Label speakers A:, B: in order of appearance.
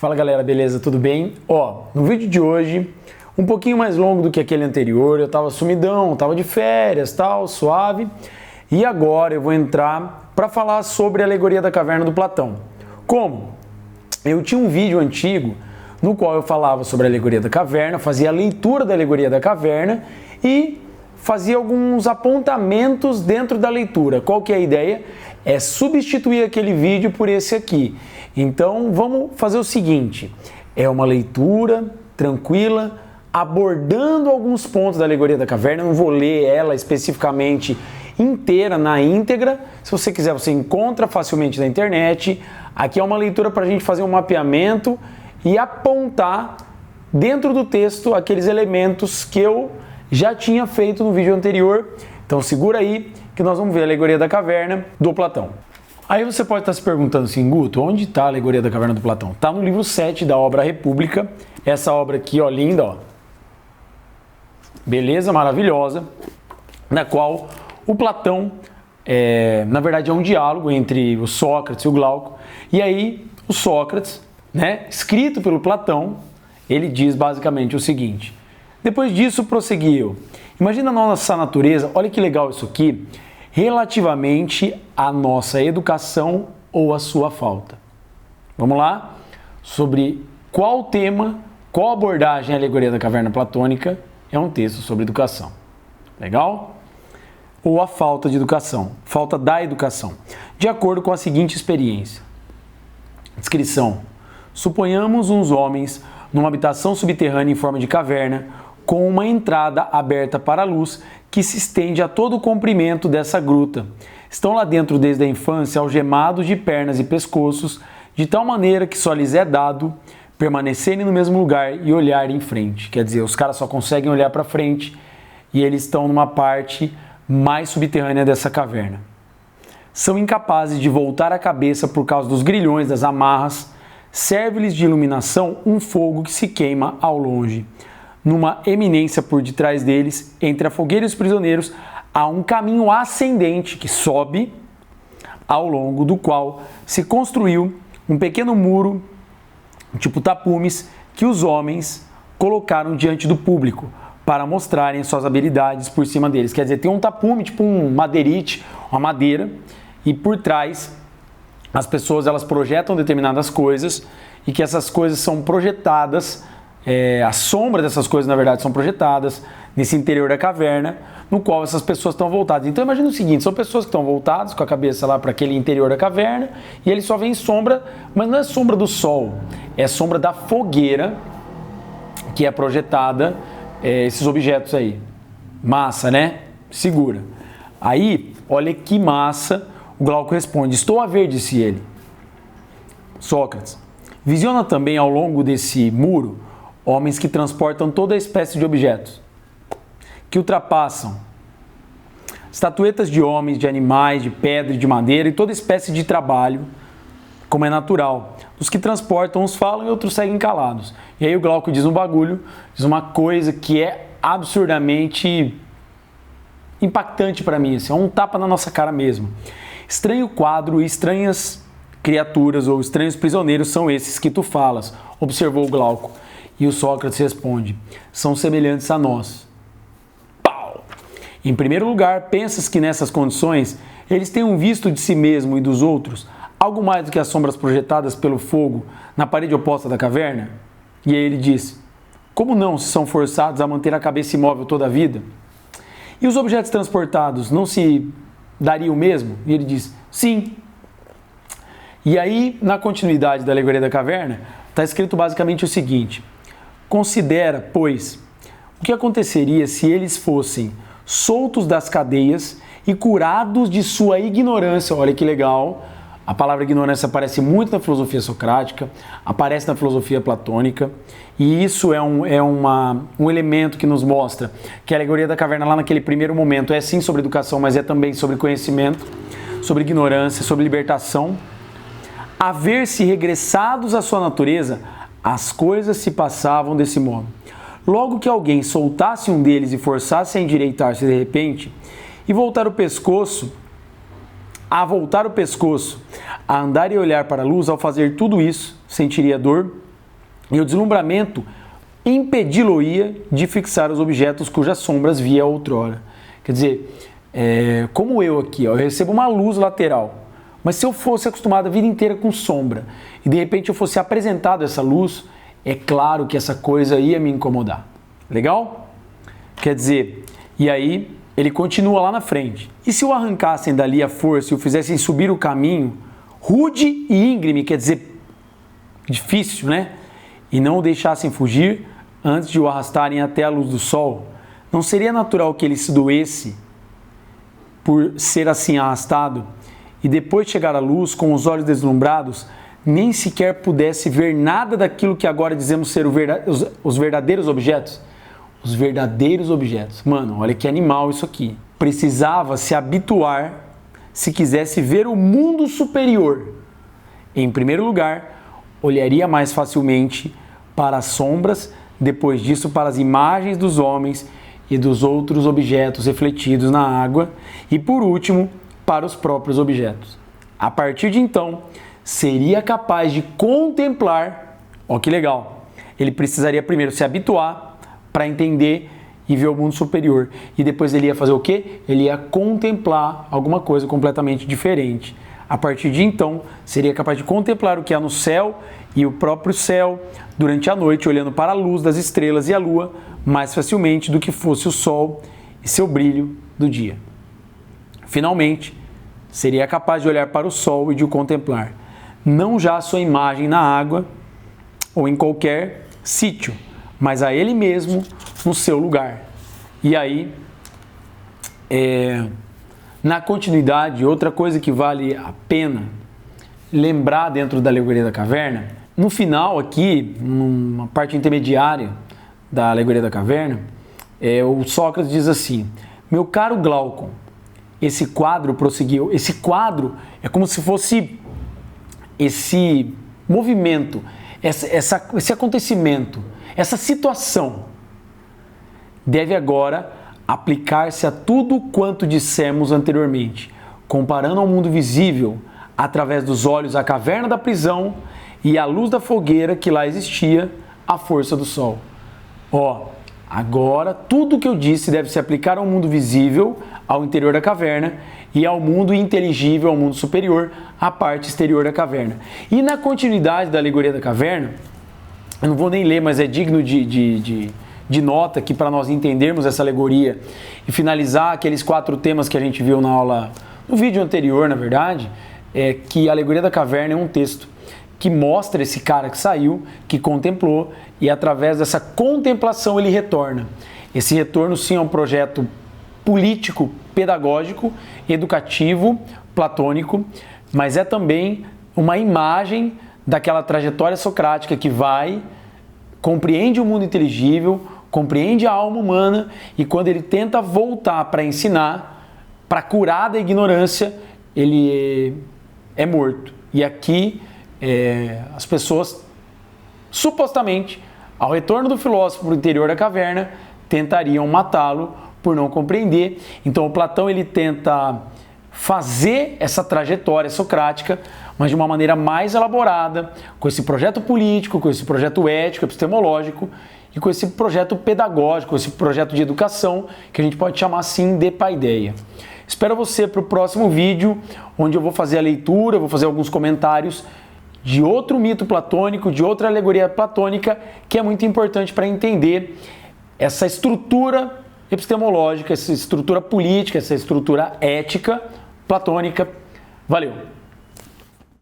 A: Fala galera, beleza? Tudo bem? No vídeo de hoje, um pouquinho mais longo do que aquele anterior, eu tava sumidão, tava de férias, tal, suave, e agora eu vou entrar para falar sobre a alegoria da caverna do Platão. Como? Eu tinha um vídeo antigo no qual eu falava sobre a alegoria da caverna, fazia a leitura da alegoria da caverna e fazia alguns apontamentos dentro da leitura. Qual que é a ideia? É substituir aquele vídeo por esse aqui. Então vamos fazer o seguinte, é uma leitura tranquila, abordando alguns pontos da alegoria da caverna, eu não vou ler ela especificamente inteira, na íntegra, se você quiser você encontra facilmente na internet. Aqui é uma leitura para a gente fazer um mapeamento e apontar dentro do texto aqueles elementos que eu já tinha feito no vídeo anterior. Então segura aí que nós vamos ver a alegoria da caverna do Platão. Aí você pode estar se perguntando assim, Guto, onde está a alegoria da caverna do Platão? Está no livro 7 da obra República, essa obra aqui, ó, linda, ó. Beleza, maravilhosa, na qual o Platão, na verdade é um diálogo entre o Sócrates e o Glauco, e aí o Sócrates, escrito pelo Platão, ele diz basicamente o seguinte: depois disso prosseguiu, imagina a nossa natureza, olha que legal isso aqui, relativamente à nossa educação ou à sua falta. Vamos lá? Sobre qual tema, qual abordagem a alegoria da caverna platônica é um texto sobre educação. Legal? Ou a falta de educação, falta da educação, de acordo com a seguinte experiência. Descrição: suponhamos uns homens numa habitação subterrânea em forma de caverna, com uma entrada aberta para a luz que se estende a todo o comprimento dessa gruta. Estão lá dentro desde a infância, algemados de pernas e pescoços, de tal maneira que só lhes é dado permanecerem no mesmo lugar e olharem em frente. Quer dizer, os caras só conseguem olhar para frente e eles estão numa parte mais subterrânea dessa caverna. São incapazes de voltar a cabeça por causa dos grilhões das amarras. Serve-lhes de iluminação um fogo que se queima ao longe. Numa eminência por detrás deles, entre a fogueira e os prisioneiros, há um caminho ascendente que sobe, ao longo do qual se construiu um pequeno muro, tipo tapumes, que os homens colocaram diante do público, para mostrarem suas habilidades por cima deles. Quer dizer, tem um tapume, tipo um madeirite, uma madeira, e por trás as pessoas elas projetam determinadas coisas, e que essas coisas são projetadas, a sombra dessas coisas, na verdade, são projetadas nesse interior da caverna, no qual essas pessoas estão voltadas. Então imagina o seguinte, são pessoas que estão voltadas com a cabeça lá para aquele interior da caverna, e eles só veem sombra, mas não é sombra do sol, é sombra da fogueira que é projetada, esses objetos aí. Massa, né? Segura. Aí, olha que massa, o Glauco responde: estou a ver, disse ele. Sócrates: visiona também ao longo desse muro homens que transportam toda espécie de objetos, que ultrapassam estatuetas de homens, de animais, de pedra e de madeira e toda espécie de trabalho, como é natural. Os que transportam, uns falam e outros seguem calados. E aí o Glauco diz um bagulho, diz uma coisa que é absurdamente impactante para mim, assim, é um tapa na nossa cara mesmo. Estranho quadro e estranhas criaturas ou estranhos prisioneiros são esses que tu falas, observou o Glauco. E o Sócrates responde: são semelhantes a nós. Pau! Em primeiro lugar, pensas que nessas condições eles tenham visto de si mesmo e dos outros algo mais do que as sombras projetadas pelo fogo na parede oposta da caverna? E aí ele diz: como não, se são forçados a manter a cabeça imóvel toda a vida? E os objetos transportados não se dariam o mesmo? E ele diz: sim. E aí, na continuidade da alegoria da caverna, está escrito basicamente o seguinte: considera, pois, o que aconteceria se eles fossem soltos das cadeias e curados de sua ignorância. Olha que legal, a palavra ignorância aparece muito na filosofia socrática, aparece na filosofia platônica, e isso é um elemento que nos mostra que a alegoria da caverna lá naquele primeiro momento é sim sobre educação, mas é também sobre conhecimento, sobre ignorância, sobre libertação. A ver-se regressados à sua natureza, as coisas se passavam desse modo. Logo que alguém soltasse um deles e forçasse a endireitar-se de repente, e voltar o pescoço, a andar e olhar para a luz, ao fazer tudo isso, sentiria dor E o deslumbramento impedi-lo-ia de fixar os objetos cujas sombras via outrora. Quer dizer, como eu aqui, eu recebo uma luz lateral, mas se eu fosse acostumado a vida inteira com sombra e de repente eu fosse apresentado essa luz, é claro que essa coisa ia me incomodar. Legal? Quer dizer, e aí ele continua lá na frente. E se o arrancassem dali à força e o fizessem subir o caminho, rude e íngreme, quer dizer, difícil, né? E não o deixassem fugir antes de o arrastarem até a luz do sol, não seria natural que ele se doesse por ser assim arrastado e depois de chegar à luz com os olhos deslumbrados, nem sequer pudesse ver nada daquilo que agora dizemos ser os verdadeiros objetos? Os verdadeiros objetos. Mano, olha que animal isso aqui. Precisava se habituar se quisesse ver o mundo superior. Em primeiro lugar, olharia mais facilmente para as sombras, depois disso para as imagens dos homens e dos outros objetos refletidos na água e, por último, para os próprios objetos. A partir de então, seria capaz de contemplar, ó que legal, ele precisaria primeiro se habituar para entender e ver o mundo superior. E depois ele ia fazer o quê? Ele ia contemplar alguma coisa completamente diferente. A partir de então, seria capaz de contemplar o que há no céu e o próprio céu durante a noite, olhando para a luz das estrelas e a lua mais facilmente do que fosse o sol e seu brilho do dia. Finalmente, seria capaz de olhar para o sol e de o contemplar, não já a sua imagem na água ou em qualquer sítio, mas a ele mesmo no seu lugar. E aí, na continuidade, outra coisa que vale a pena lembrar dentro da alegoria da caverna, no final aqui, numa parte intermediária da alegoria da caverna, o Sócrates diz assim: meu caro Glaucon, esse quadro prosseguiu, esse quadro é como se fosse esse movimento, esse acontecimento, essa situação deve agora aplicar-se a tudo quanto dissemos anteriormente, comparando ao mundo visível através dos olhos a caverna da prisão e a luz da fogueira que lá existia, a força do sol. Agora tudo o que eu disse deve se aplicar ao mundo visível, ao interior da caverna, e ao mundo inteligível, ao mundo superior, à parte exterior da caverna. E na continuidade da alegoria da caverna, eu não vou nem ler, mas é digno de nota aqui para nós entendermos essa alegoria e finalizar aqueles 4 temas que a gente viu na aula, no vídeo anterior, na verdade, que a alegoria da caverna é um texto que mostra esse cara que saiu, que contemplou, e através dessa contemplação ele retorna. Esse retorno sim é um projeto político, pedagógico, educativo, platônico, mas é também uma imagem daquela trajetória socrática que compreende o mundo inteligível, compreende a alma humana, e quando ele tenta voltar para ensinar, para curar da ignorância, ele é morto. E aqui as pessoas, supostamente, ao retorno do filósofo para o interior da caverna, tentariam matá-lo por não compreender. Então o Platão ele tenta fazer essa trajetória socrática, mas de uma maneira mais elaborada, com esse projeto político, com esse projeto ético, epistemológico e com esse projeto pedagógico, com esse projeto de educação, que a gente pode chamar assim de paideia. Espero você para o próximo vídeo, onde eu vou fazer a leitura, vou fazer alguns comentários de outro mito platônico, de outra alegoria platônica, que é muito importante para entender essa estrutura epistemológica, essa estrutura política, essa estrutura ética platônica. Valeu!